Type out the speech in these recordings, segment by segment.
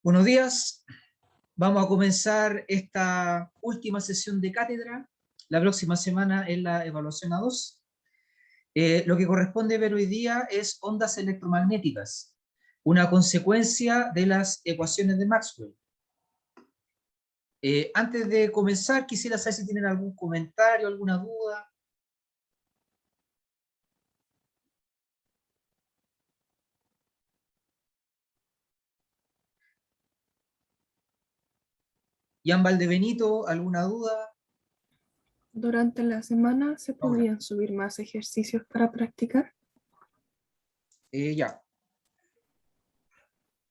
Buenos días, vamos a comenzar esta última sesión de cátedra. La próxima semana es la evaluación A2. Lo que corresponde ver hoy día es ondas electromagnéticas, una consecuencia de las ecuaciones de Maxwell. Antes de comenzar, quisiera saber si tienen algún comentario, alguna duda. Jan Valdebenito, ¿alguna duda? Durante la semana se Ahora. podrían subir más ejercicios para practicar. Ya.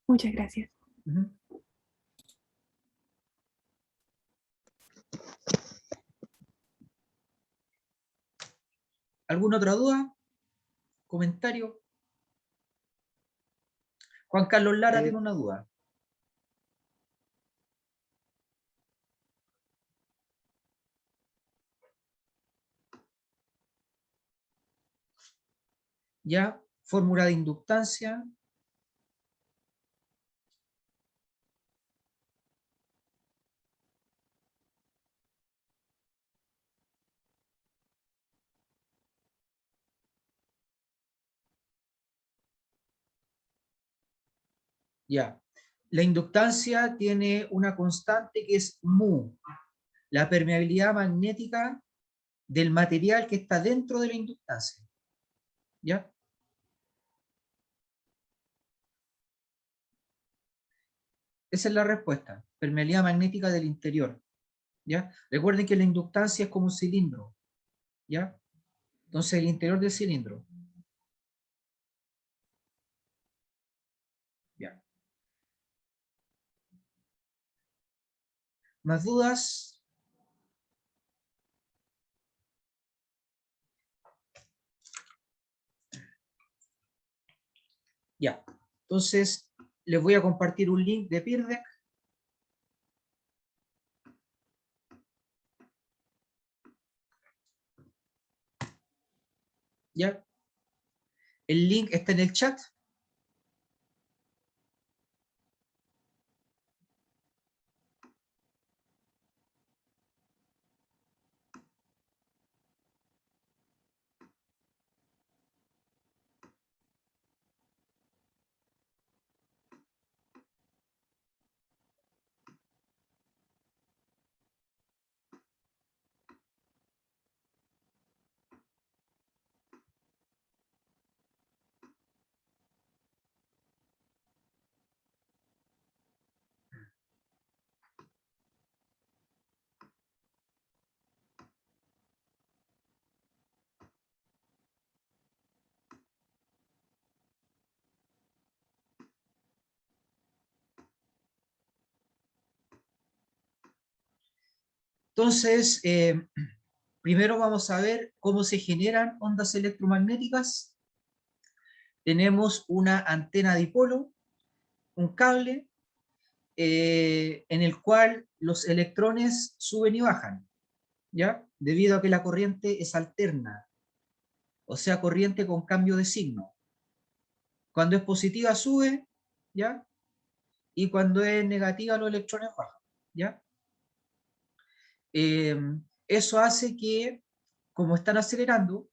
Muchas gracias. ¿Alguna otra duda? ¿Comentario? Juan Carlos Lara tiene una duda. Ya, fórmula de inductancia. Ya. La inductancia tiene una constante que es mu, la permeabilidad magnética del material que está dentro de la inductancia. ¿Ya? Esa es la respuesta, permeabilidad magnética del interior. ¿Ya? Recuerden que la inductancia es como un cilindro. ¿Ya? Entonces el interior del cilindro. ¿Ya? ¿Más dudas? Ya. Entonces les voy a compartir un link de Peer Deck. ¿Ya? El link está en el chat. Entonces, primero vamos a ver cómo se generan ondas electromagnéticas. Tenemos una antena dipolo, un cable, en el cual los electrones suben y bajan, ¿ya? Debido a que la corriente es alterna, o sea, corriente con cambio de signo. Cuando es positiva sube, ¿ya? Y cuando es negativa los electrones bajan, ¿ya? Eso hace que, como están acelerando,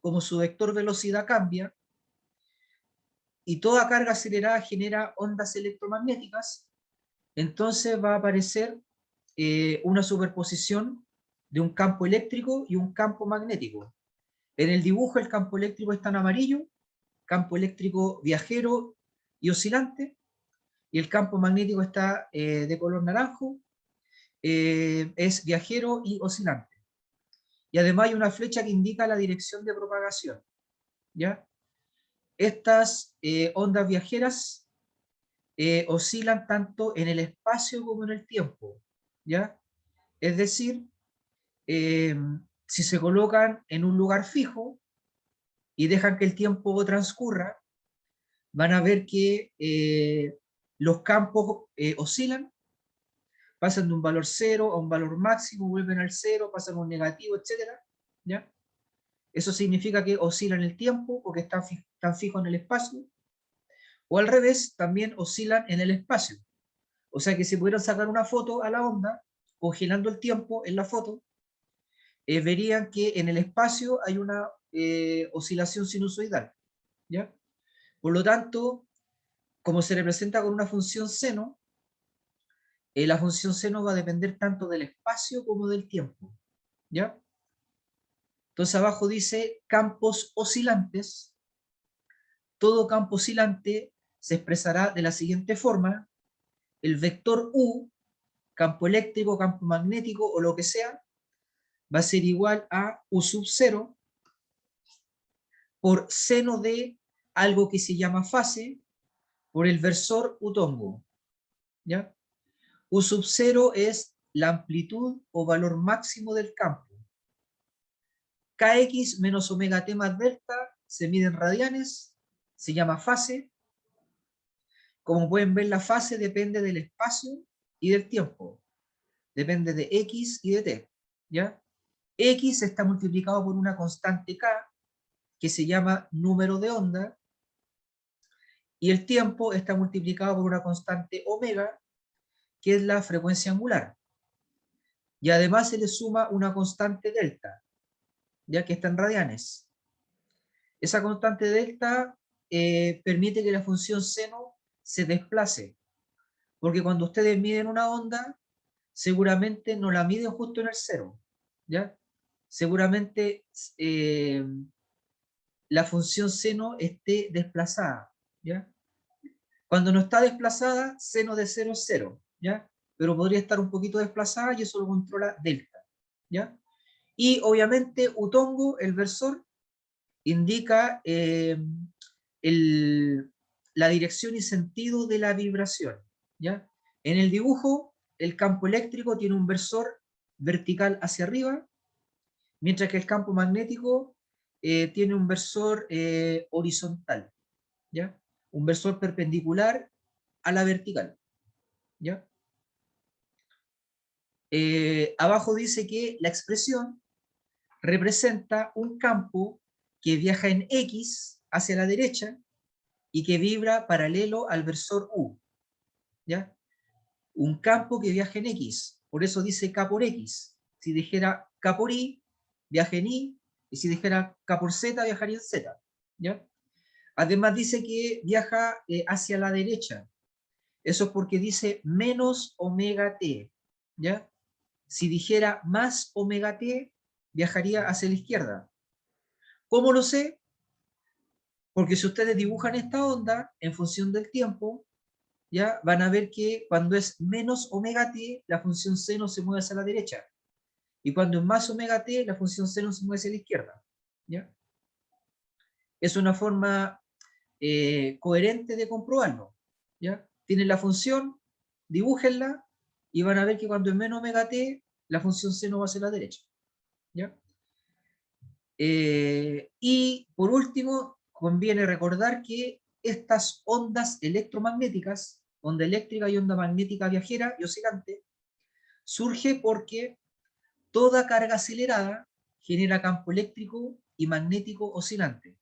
como su vector velocidad cambia, y toda carga acelerada genera ondas electromagnéticas, entonces va a aparecer una superposición de un campo eléctrico y un campo magnético. En el dibujo el campo eléctrico está en amarillo, campo eléctrico viajero y oscilante, y el campo magnético está de color naranjo, es viajero y oscilante. Y además hay una flecha que indica la dirección de propagación, ¿ya? Estas ondas viajeras oscilan tanto en el espacio como en el tiempo, ¿ya? Es decir, si se colocan en un lugar fijo y dejan que el tiempo transcurra, van a ver que los campos oscilan, pasan de un valor cero a un valor máximo, vuelven al cero, pasan a un negativo, etc. ¿Ya? Eso significa que oscilan en el tiempo porque están fijos en el espacio, o al revés, también oscilan en el espacio. O sea que si pudieran sacar una foto a la onda, congelando el tiempo en la foto, verían que en el espacio hay una oscilación sinusoidal, ¿ya? Por lo tanto, como se representa con una función seno, la función seno va a depender tanto del espacio como del tiempo, ¿ya? Entonces abajo dice campos oscilantes. Todo campo oscilante se expresará de la siguiente forma. El vector U, campo eléctrico, campo magnético o lo que sea, va a ser igual a U sub 0 por seno de algo que se llama fase por el versor U tongo, ¿ya? U sub 0 es la amplitud o valor máximo del campo. Kx menos omega t más delta se mide en radianes, se llama fase. Como pueden ver, la fase depende del espacio y del tiempo. Depende de x y de t, ¿ya? X está multiplicado por una constante k, que se llama número de onda, y el tiempo está multiplicado por una constante omega, que es la frecuencia angular. Y además se le suma una constante delta, ya que está en radianes. Esa constante delta permite que la función seno se desplace, porque cuando ustedes miden una onda, seguramente no la miden justo en el cero, ¿ya? Seguramente la función seno esté desplazada, ¿ya? Cuando no está desplazada, seno de 0 es 0, ¿ya? Pero podría estar un poquito desplazada y eso lo controla delta, ¿ya? Y obviamente Utongo, el versor, indica la dirección y sentido de la vibración, ¿ya? En el dibujo, el campo eléctrico tiene un versor vertical hacia arriba, mientras que el campo magnético tiene un versor horizontal, ¿ya? Un versor perpendicular a la vertical, ¿ya? Abajo dice que la expresión representa un campo que viaja en X hacia la derecha y que vibra paralelo al versor U, ¿ya? Un campo que viaja en X, por eso dice K por X. Si dijera K por Y, viaja en Y, y si dijera K por Z, viajaría en Z, ¿ya? Además dice que viaja hacia la derecha. Eso es porque dice menos omega t, ¿ya? Si dijera más omega t, viajaría hacia la izquierda. ¿Cómo lo sé? Porque si ustedes dibujan esta onda en función del tiempo, ¿ya? Van a ver que cuando es menos omega t, la función seno se mueve hacia la derecha. Y cuando es más omega t, la función seno se mueve hacia la izquierda, ¿ya? Es una forma coherente de comprobarlo, ¿ya? Tienen la función, dibújenla, y van a ver que cuando es menos omega t, la función seno va hacia la derecha, ¿ya? Y por último, conviene recordar que estas ondas electromagnéticas, onda eléctrica y onda magnética viajera y oscilante, surge porque toda carga acelerada genera campo eléctrico y magnético oscilante.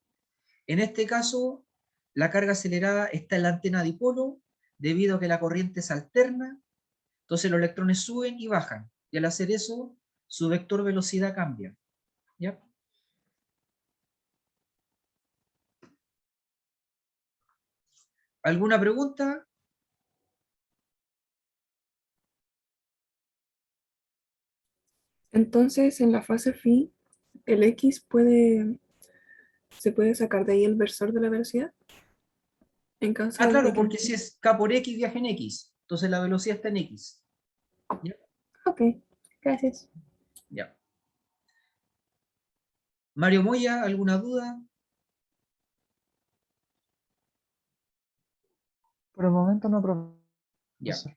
En este caso, la carga acelerada está en la antena dipolo debido a que la corriente se alterna, entonces los electrones suben y bajan, y al hacer eso, su vector velocidad cambia, ¿ya? ¿Alguna pregunta? Entonces, en la fase phi, el X se puede sacar de ahí el versor de la velocidad en caso Ah, de claro, que... porque si es K por X, viaja en X. Entonces la velocidad está en X. ¿Ya? Ok, gracias. Ya. Mario Moya, ¿alguna duda? Por el momento no, Ya. profesor.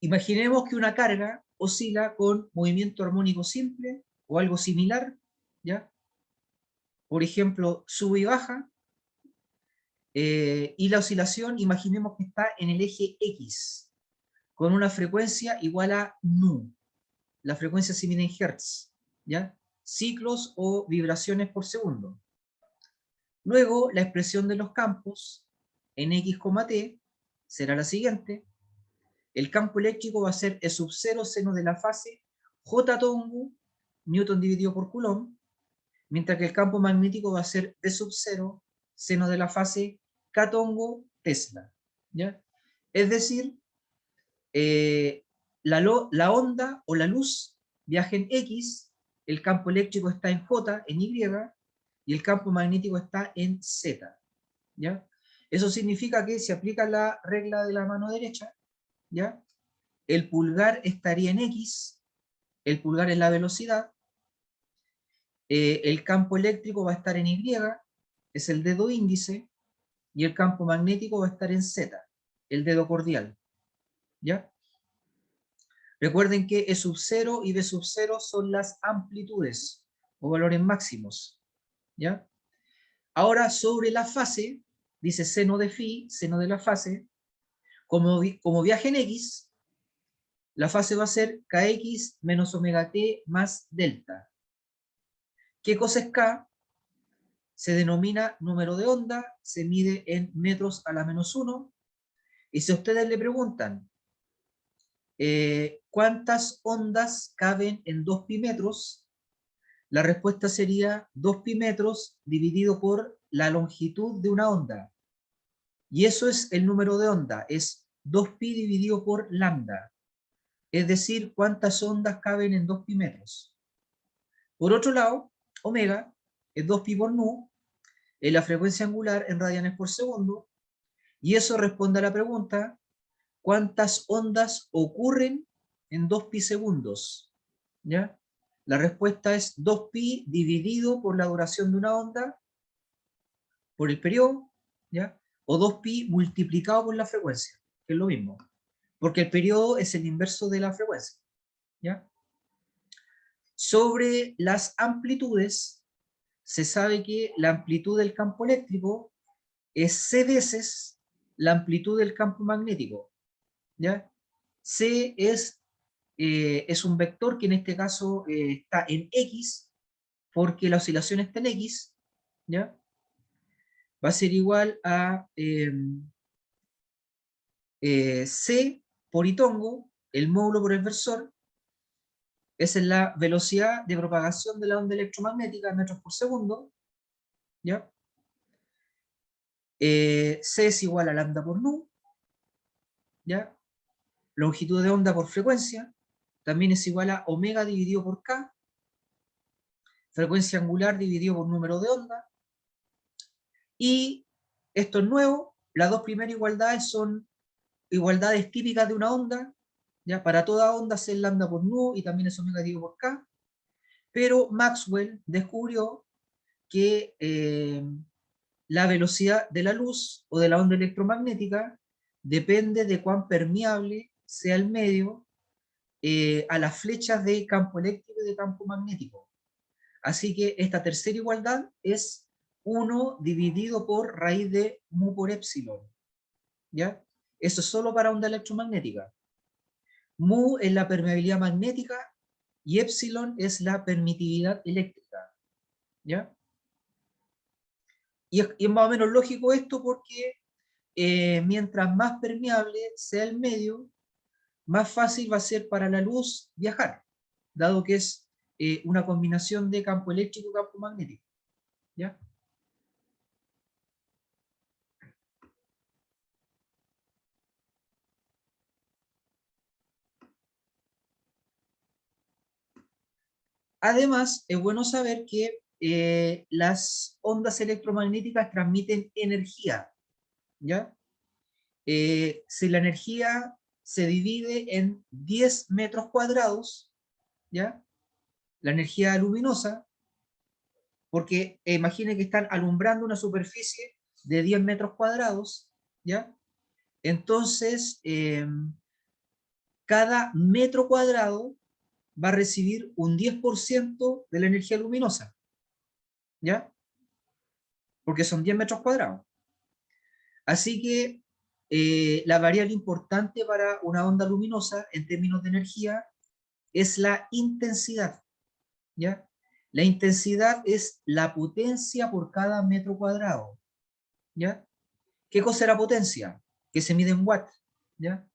Imaginemos que una carga oscila con movimiento armónico simple o algo similar, ¿ya? Por ejemplo, sube y baja, y la oscilación, imaginemos que está en el eje X, con una frecuencia igual a nu. La frecuencia se mide en hertz, ¿ya? Ciclos o vibraciones por segundo. Luego, la expresión de los campos en X, T será la siguiente. El campo eléctrico va a ser E sub 0 seno de la fase J tongu, Newton dividido por Coulomb, mientras que el campo magnético va a ser E sub 0 seno de la fase K tongu Tesla, ¿ya? Es decir, la onda o la luz viaja en X, el campo eléctrico está en J, en Y, y el campo magnético está en Z, ¿ya? Eso significa que si aplica la regla de la mano derecha, ¿ya? El pulgar estaría en X, el pulgar es la velocidad, el campo eléctrico va a estar en Y, es el dedo índice, y el campo magnético va a estar en Z, el dedo cordial, ¿ya? Recuerden que E sub 0 y B sub 0 son las amplitudes o valores máximos, ¿ya? Ahora, sobre la fase, dice seno de phi, seno de la fase, como viaja en X, la fase va a ser kx menos omega t más delta. ¿Qué cosa es K? Se denomina número de onda, se mide en metros a la menos 1, y si a ustedes le preguntan ¿cuántas ondas caben en 2 pi metros? La respuesta sería 2 pi metros dividido por la longitud de una onda. Y eso es el número de onda, es 2 pi dividido por lambda. Es decir, cuántas ondas caben en 2 pi metros. Por otro lado, omega es 2 pi por nu, es la frecuencia angular en radianes por segundo, y eso responde a la pregunta, ¿cuántas ondas ocurren en 2 pi segundos? ¿Ya? La respuesta es 2 pi dividido por la duración de una onda, por el periodo, ¿ya? O 2 pi multiplicado por la frecuencia, que es lo mismo, porque el periodo es el inverso de la frecuencia, ¿ya? Sobre las amplitudes, se sabe que la amplitud del campo eléctrico es C veces la amplitud del campo magnético, ¿ya? C es un vector que en este caso está en X, porque la oscilación está en X, ¿ya? Va a ser igual a C por itongo, el módulo por el versor, esa es la velocidad de propagación de la onda electromagnética en metros por segundo, ¿ya? C es igual a lambda por nu, ¿ya? Longitud de onda por frecuencia, también es igual a omega dividido por K, frecuencia angular dividido por número de onda, y esto es nuevo, las dos primeras igualdades son igualdades típicas de una onda, ¿ya? Para toda onda es lambda por nu y también es omega dividido por K, pero Maxwell descubrió que la velocidad de la luz o de la onda electromagnética depende de cuán permeable sea el medio a las flechas de campo eléctrico y de campo magnético. Así que esta tercera igualdad es 1 dividido por raíz de mu por epsilon, ¿ya? Eso es solo para onda electromagnética. Mu es la permeabilidad magnética y epsilon es la permitividad eléctrica, ¿ya? Y es más o menos lógico esto porque mientras más permeable sea el medio, más fácil va a ser para la luz viajar, dado que es una combinación de campo eléctrico y campo magnético, ¿ya? Además, es bueno saber que las ondas electromagnéticas transmiten energía, ¿ya? Si la energía se divide en 10 metros cuadrados, ¿ya? La energía luminosa, porque imaginen que están alumbrando una superficie de 10 metros cuadrados, ¿ya? Entonces, cada metro cuadrado va a recibir un 10% de la energía luminosa, ¿ya? Porque son 10 metros cuadrados. Así que la variable importante para una onda luminosa en términos de energía es la intensidad, ¿ya? La intensidad es la potencia por cada metro cuadrado, ¿ya? ¿Qué cosa es la potencia? Que se mide en watts, ¿ya?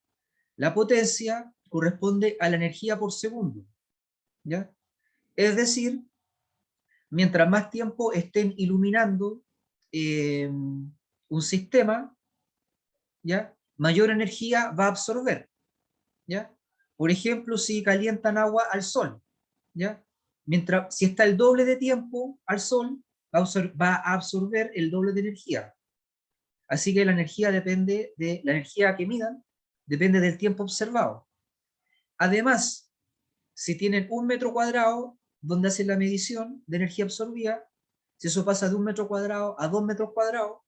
La potencia corresponde a la energía por segundo, ¿ya? Es decir, mientras más tiempo estén iluminando un sistema, ¿ya? Mayor energía va a absorber, ¿ya? Por ejemplo, si calientan agua al sol, ¿ya? Mientras, si está el doble de tiempo al sol, va a absorber el doble de energía. Así que la energía depende de la energía que midan, depende del tiempo observado. Además, si tienen 1 metro cuadrado donde hacen la medición de energía absorbida, si eso pasa de 1 metro cuadrado a 2 metros cuadrados,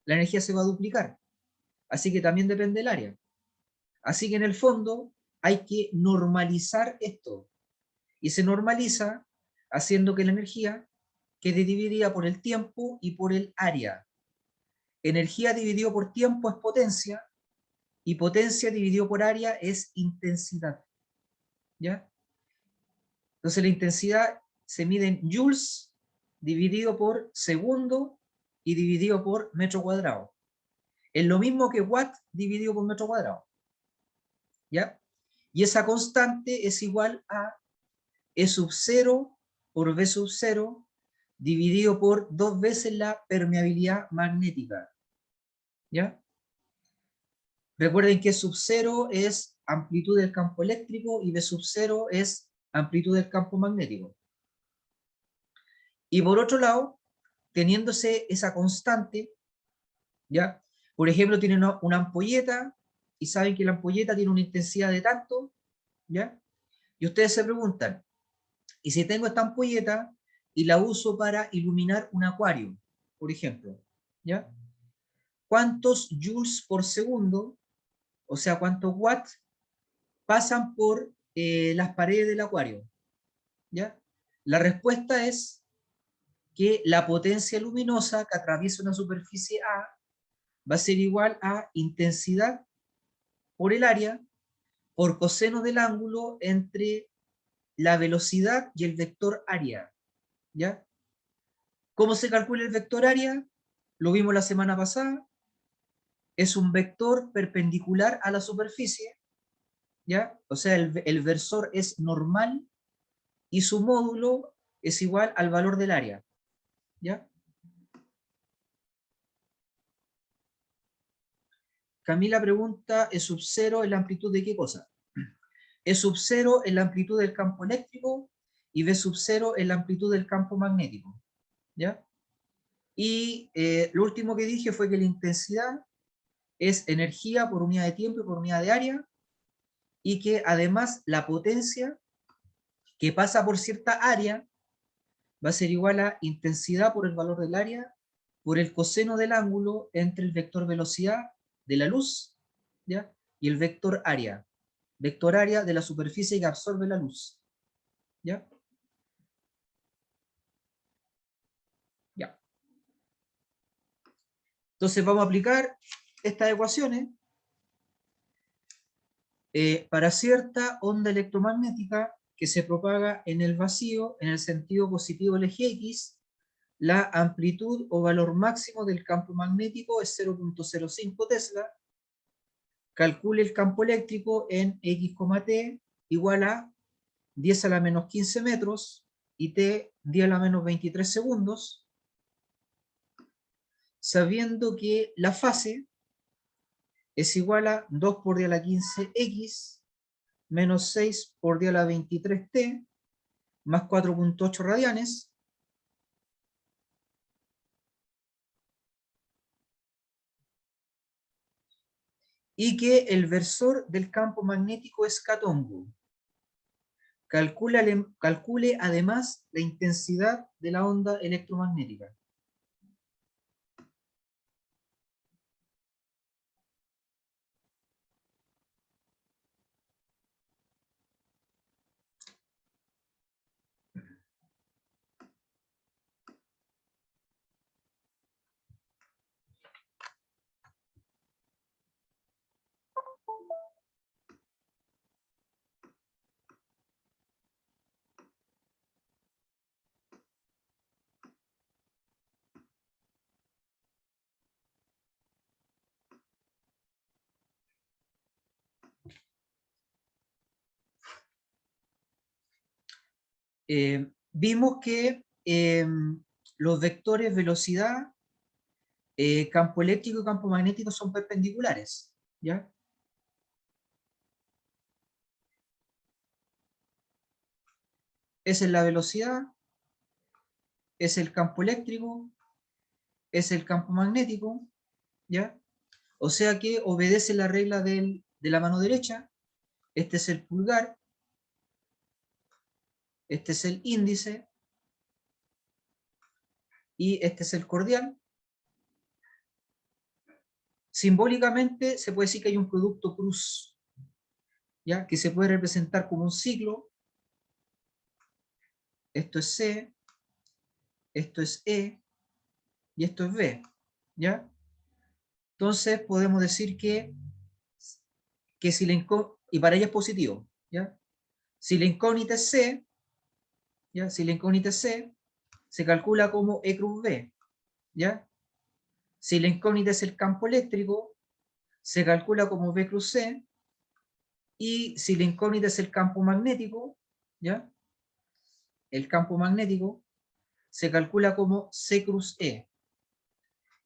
la energía se va a duplicar. Así que también depende del área. Así que en el fondo hay que normalizar esto. Y se normaliza haciendo que la energía quede dividida por el tiempo y por el área. Energía dividido por tiempo es potencia y potencia dividido por área es intensidad. ¿Ya? Entonces la intensidad se mide en joules dividido por segundo y dividido por metro cuadrado. Es lo mismo que watt dividido por metro cuadrado. ¿Ya? Y esa constante es igual a E sub 0 por V sub 0 dividido por 2 veces la permeabilidad magnética. ¿Ya? Recuerden que sub 0 es amplitud del campo eléctrico y V sub 0 es amplitud del campo magnético. Y por otro lado, teniéndose esa constante, ¿ya? Por ejemplo, tienen una ampolleta y saben que la ampolleta tiene una intensidad de tanto, ¿ya? Y ustedes se preguntan, ¿y si tengo esta ampolleta y la uso para iluminar un acuario, por ejemplo, ¿ya? ¿Cuántos joules por segundo, o sea, cuántos watts pasan por las paredes del acuario? ¿Ya? La respuesta es que la potencia luminosa que atraviesa una superficie A va a ser igual a intensidad por el área por coseno del ángulo entre la velocidad y el vector área. ¿Ya? ¿Cómo se calcula el vector área? Lo vimos la semana pasada. Es un vector perpendicular a la superficie, ¿ya? O sea, el versor es normal y su módulo es igual al valor del área, ¿ya? Camila pregunta, ¿E sub 0 es la amplitud de qué cosa? E sub 0 es la amplitud del campo eléctrico y V sub 0 es la amplitud del campo magnético, ¿ya? Y lo último que dije fue que la intensidad es energía por unidad de tiempo y por unidad de área, y que además la potencia que pasa por cierta área va a ser igual a intensidad por el valor del área por el coseno del ángulo entre el vector velocidad de la luz, ¿ya? Y el vector área de la superficie que absorbe la luz, ¿ya? Ya. Entonces vamos a aplicar estas ecuaciones para cierta onda electromagnética que se propaga en el vacío en el sentido positivo del eje X. La amplitud o valor máximo del campo magnético es 0.05 Tesla. Calcule el campo eléctrico en X, T igual a 10 a la menos 15 metros y T 10 a la menos 23 segundos, sabiendo que la fase es igual a 2 por 10 a la 15 X menos 6 por 10 a la 23 T más 4.8 radianes, y que el versor del campo magnético es catongo. Calcule además la intensidad de la onda electromagnética. vimos que los vectores velocidad, campo eléctrico y campo magnético son perpendiculares, ¿ya? Esa es la velocidad, es el campo eléctrico, es el campo magnético, ¿ya? O sea que obedece la regla de la mano derecha. Este es el pulgar, este es el índice, y este es el cordial. Simbólicamente se puede decir que hay un producto cruz, ¿ya? Que se puede representar como un ciclo. Esto es C, esto es E, y esto es B, ¿ya? Entonces podemos decir que si la y para ella es positivo, ¿ya? Si la incógnita es C, ¿ya? Si la incógnita es C, se calcula como E cruz B, ¿ya? Si la incógnita es el campo eléctrico, se calcula como B cruz C, y si la incógnita es el campo magnético, ¿ya? El campo magnético se calcula como C cruz E.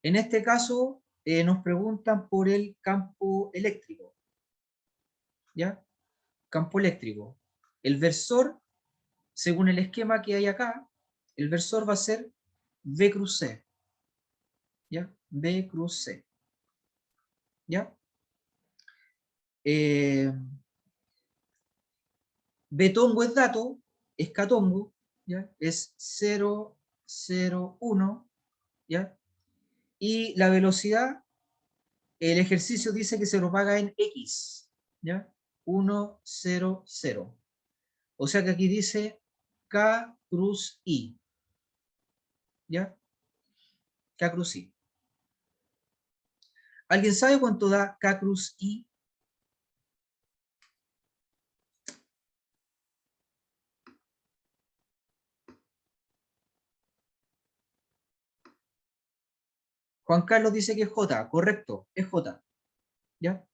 En este caso, nos preguntan por el campo eléctrico, ¿ya? Campo eléctrico. El versor, según el esquema que hay acá, el versor va a ser B cruz C, ¿ya? B cruz C, ¿ya? Betongo es dato, es catongo, ¿ya? Es 0, 0, 1, ¿ya? Y la velocidad, el ejercicio dice que se propaga en X, ¿ya? 1, 0, 0. O sea que aquí dice K cruz I, ¿ya? K cruz I. ¿Alguien sabe cuánto da K cruz I? Juan Carlos dice que es J, correcto, es J, ¿ya?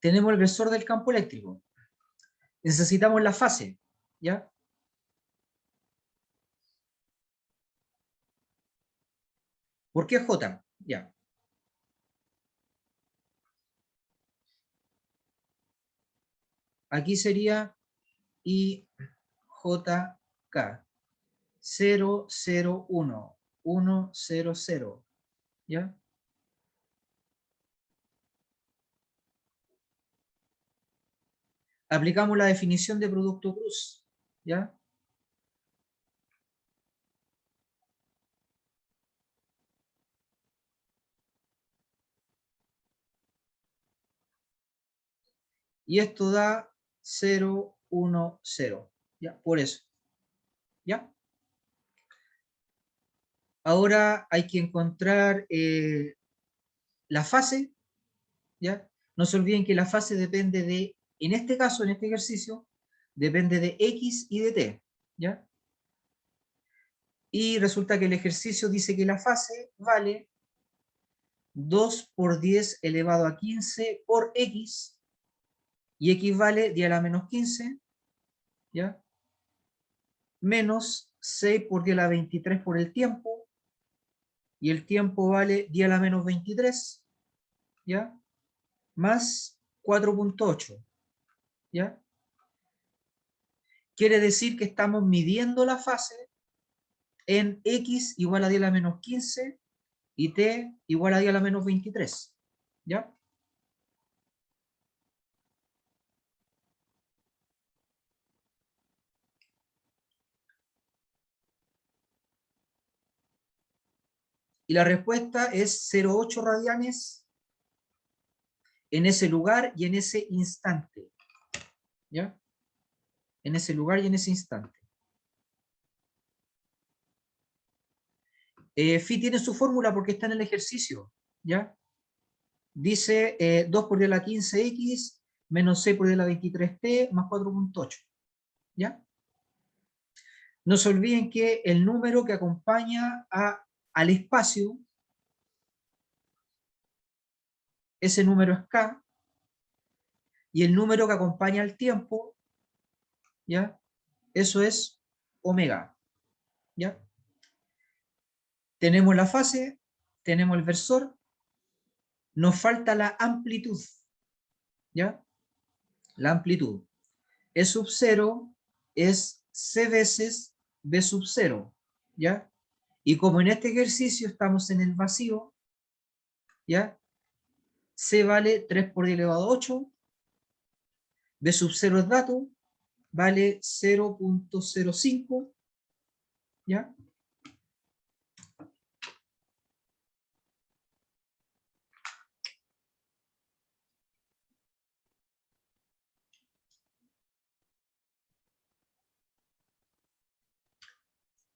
Tenemos el versor del campo eléctrico. Necesitamos la fase, ¿ya? ¿Por qué J? Ya. Aquí sería IJK 0, 0, 1, 1, 0, 0, ¿ya? Aplicamos la definición de producto cruz, ¿ya? Y esto da 0, 1, 0, ¿ya? Por eso, ¿ya? Ahora hay que encontrar la fase, ¿ya? No se olviden que la fase depende de, en este caso, en este ejercicio, depende de X y de T, ¿ya? Y resulta que el ejercicio dice que la fase vale 2 por 10 elevado a 15 por X, y X vale 10 a la menos 15, ¿ya? Menos 6 por 10 a la 23 por el tiempo, y el tiempo vale 10 a la menos 23, ¿ya? Más 4.8, ¿ya? Quiere decir que estamos midiendo la fase en X igual a 10 a la menos 15 y T igual a 10 a la menos 23, ¿ya? Y la respuesta es 0,8 radianes en ese lugar y en ese instante, ¿ya? En ese lugar y en ese instante. Phi tiene su fórmula porque está en el ejercicio, ¿ya? Dice 2 por 10 a la 15x menos 6 por 10 a la 23t más 4.8, ¿ya? No se olviden que el número que acompaña al espacio, ese número es K, y el número que acompaña al tiempo, ¿ya? Eso es omega, ¿ya? Tenemos la fase, tenemos el versor, nos falta la amplitud, ¿ya? La amplitud. E sub 0 es C veces B sub 0, ¿ya? Y como en este ejercicio estamos en el vacío, ¿ya? C vale 3 por 10 elevado a 8, B sub 0 es dato, vale 0.05, ¿ya?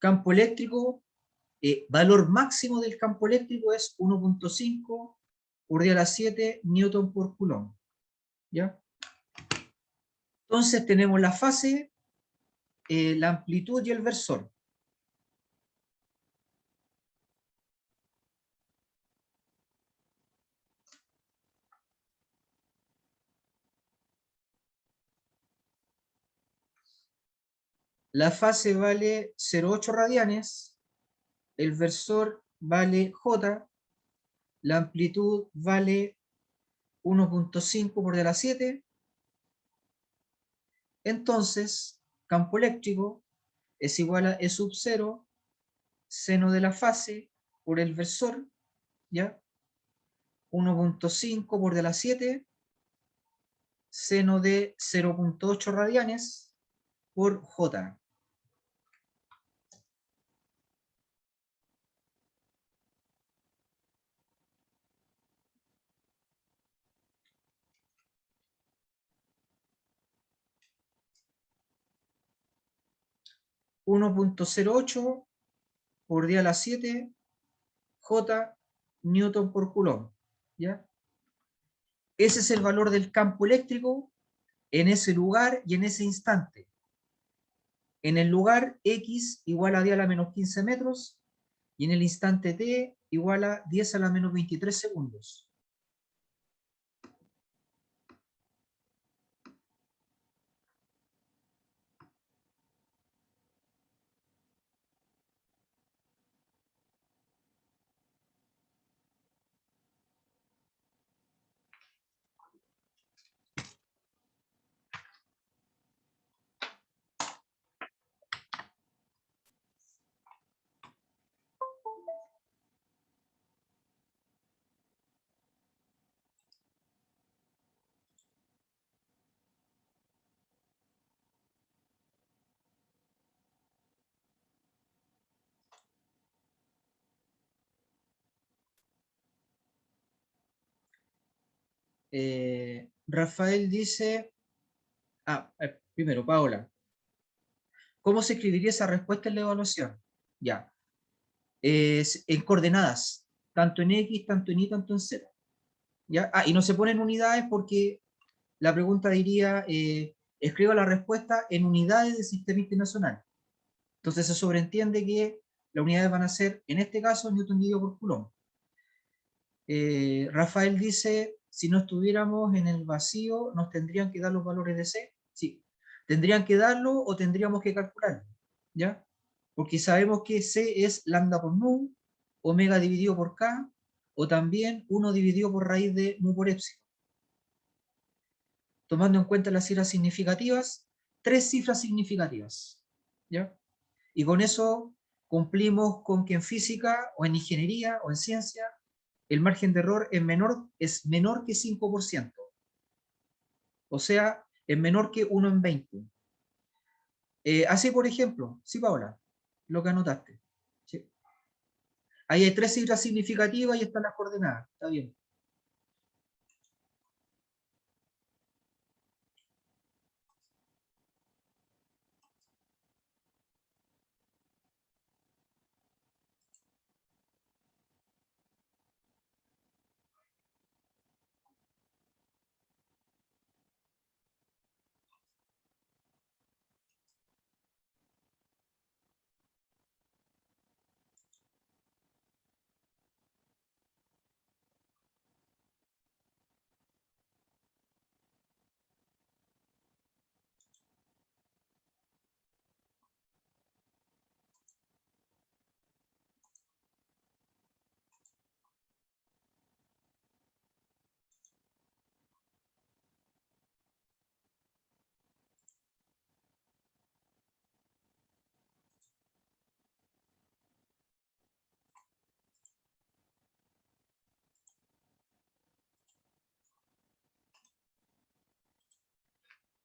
Campo eléctrico, valor máximo del campo eléctrico es 1.5 por 10 a la 7 newton por coulomb, ¿ya? Entonces tenemos la fase, la amplitud y el versor. La fase vale 0,8 radianes, el versor vale J, la amplitud vale 1.5 por 10 a la 7. Entonces, campo eléctrico es igual a E sub 0, seno de la fase por el versor, ¿ya? 1.5 por 10 a la 7, seno de 0.8 radianes por J. .08 por 10 a la 7 J newton por coulomb, ¿ya? Ese es el valor del campo eléctrico en ese lugar y en ese instante. En el lugar X igual a 10 a la menos 15 metros y en el instante T igual a 10 a la menos 23 segundos. Rafael dice, primero, Paola, ¿cómo se escribiría esa respuesta en la evaluación? Ya, en coordenadas, tanto en X, tanto en Y, tanto en Z. ¿Ya? Y no se ponen unidades porque la pregunta diría, escriba la respuesta en unidades del sistema internacional. Entonces se sobreentiende que las unidades van a ser, en este caso, Newton dividido por Coulomb. Rafael dice, si no estuviéramos en el vacío, ¿nos tendrían que dar los valores de C? Sí. ¿Tendrían que darlo o tendríamos que calcularlo? ¿Ya? Porque sabemos que C es lambda por nu, omega dividido por K, o también 1 dividido por raíz de mu por epsilon. Tomando en cuenta las cifras significativas, 3 cifras significativas, ¿ya? Y con eso cumplimos con que en física, o en ingeniería, o en ciencia, el margen de error es menor que 5%. O sea, es menor que 1 en 20. Así, por ejemplo, sí, Paola, lo que anotaste. ¿Sí? Ahí hay 3 cifras significativas y están las coordenadas. Está bien.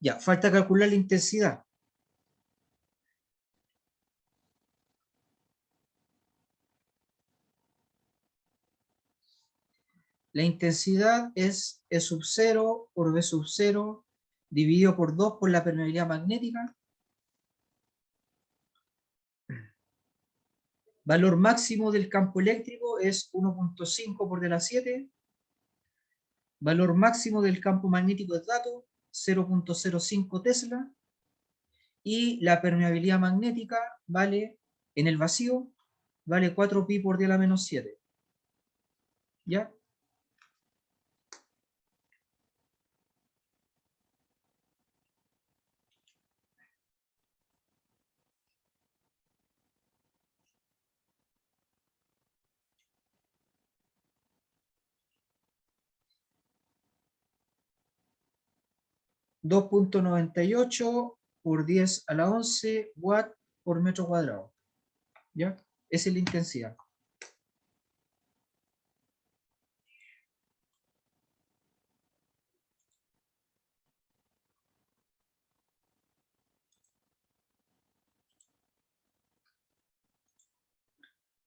Ya, falta calcular la intensidad. La intensidad es E sub 0 por B sub 0 dividido por 2 por la permeabilidad magnética. Valor máximo del campo eléctrico es 1.5 por de la 7. Valor máximo del campo magnético es dato, 0.05 Tesla. Y la permeabilidad magnética vale, en el vacío, vale 4 pi por 10 a la menos 7. ¿Ya? $2.98 por 10 a la 11 watt por metro cuadrado. ¿Ya? Esa es la intensidad.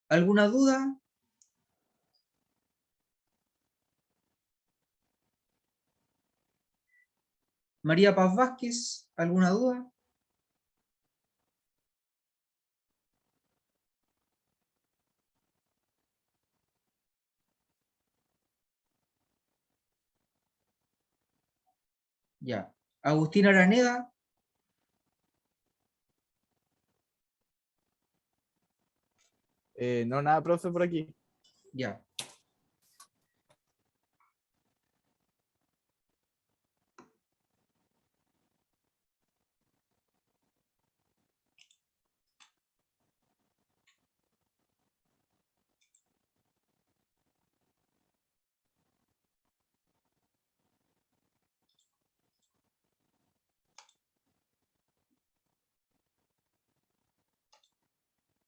¿Alguna duda? María Paz Vázquez, ¿alguna duda? Ya. Agustín Araneda, No, nada, profe, por aquí. ya.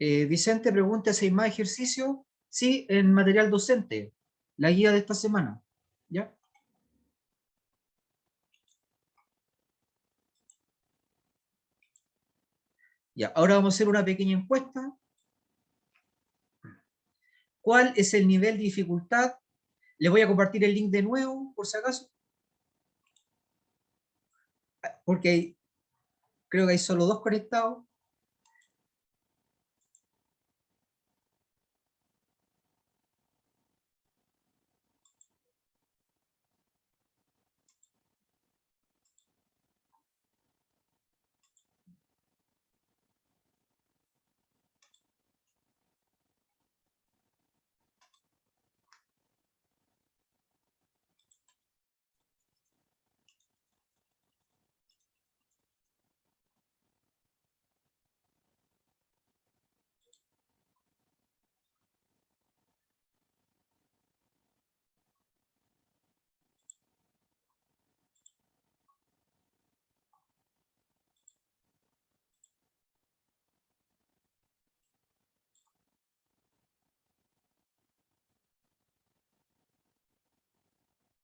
Vicente pregunta si hay más ejercicio. Sí, en material docente, la guía de esta semana. ¿Ya? Ya, ahora vamos a hacer una pequeña encuesta. ¿Cuál es el nivel de dificultad? Les voy a compartir el link de nuevo, por si acaso. Porque creo que hay solo 2 conectados.